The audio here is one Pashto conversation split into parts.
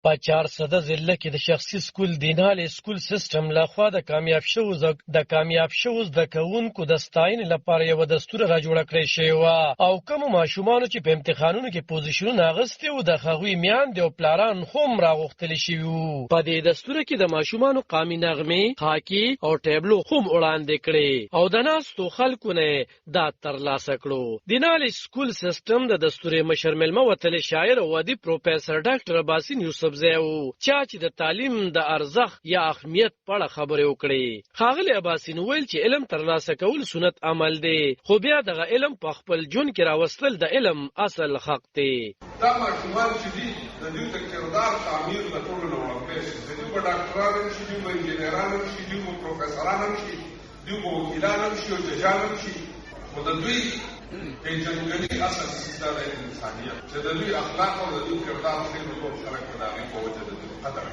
په 400 ضلع کې د شخصي سکول دینال سکول سیستم لخوا د کامیاب شوو زده کوونکو د ستاینې لپاره یو دستور را جوړ کړی شوی و او کوم ماشومان چې په امتحانونو کې پوزیشنونه اخیستي وو د هغوی میاندې او پلاران هم راغوښتل شوي وو. په دې دستور کې د ماشومانو قامي نغمې، هاکي او ټیبلو هم وړاندې کړي او د ناستو خلکو نه دا ترلاسه کړو. دینال سکول سیستم د دستور مشر مېلمه وتلې شاعر او ادیب پروفیسور ډاکټر عباسین یوسفزی و چې د تعلیم د ارزښت یا اهمیت په اړه خبرې وکړي. ښاغلی عباسین ویل چې علم ترلاسه کول سنت عمل دی، خو بیا دغه علم په خپل ژوند کې راوستل د علم اصل حق دی. دا ماشومان چې دي د دوی د کردار تعمیر د ټولو نه وړاندې شي، دوی به ډاکټران هم شي، دوی به انجینران هم شي، دوی به پروفیسوران هم شي، دوی به وکیلان هم شي او ججان هم شي، خو د دوی پیژندګلوي اصل دا د انسانیت چې د دوی اخلاق او د دوی کردار ښه نو ټول خلک په دغې په وجه د دوی قدر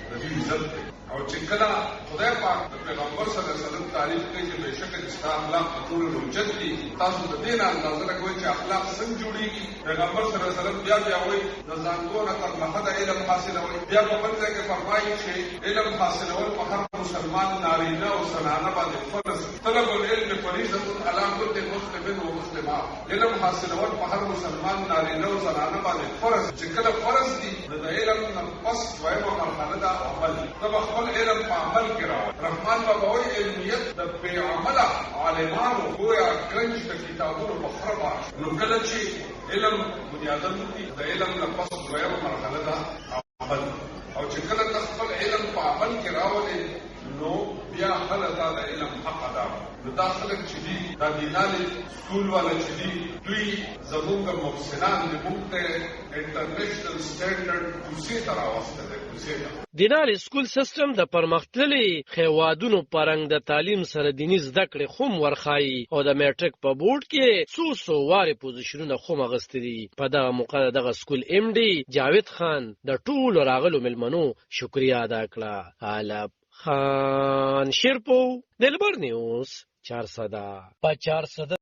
د دوی عزت دی. او چې کله خدای پاک د پیغمبر صلی الله علیه وسلم تعریف کوي چې بېشکه چې ستا اخلاق د ټولو نه اوچت دي، تاسو د دې نه اندازه نه کوئ چې اخلاق څنګه جوړېږي. پیغمبر صلی الله علیه وسلم بیا وایي د ځانګو نه تر نهده علم حاصلوئ. بیا په بل ځای کې فرمایي چې علم حاصلول په هر مسلمان نارینه او زنانه باندې فرض. طلب العلم فریضة علی کل مسلم و مسلمه. علم حاصلول په هر مسلمان نارینه او زنانه باندې فرض. چې کله فرض دي د علم نه پس دویمه مرحله ده عمل. خپل علم په عمل کې راوړي. رحمان بابا وایي علمیت د بې عمله عالمانو گویا ګنج د کتابونو په خره باندې. نو کله چې علم بنیادن دي د علم نه پس دویمه مرحله ده عمل. او چې کله ته خپل علم په عمل کې راولې نو بیا هله دا د علم حق ادا نو دا خلک چې دي دا دینال سکول والا چې دي دوی زمونږ محسنان د موږ ته انټرنیشنل سټینډرډ کوڅې ته راوستلی دی. کوڅې ته دینال سکول سیستم د پرمختللي هیوادونو په رنګ د تعلیم سره دیني زده کړې هم ورښایي او د میټرک په بورډ کې څو وارې پوزیشنونه هم اخیستي دي. په دغه موقع دغه سکول ایم ډي جاوید خان د ټولو راغلو مېلمنو شکریه ادا کړه. علب خان شیرپو دلبر نیوز 400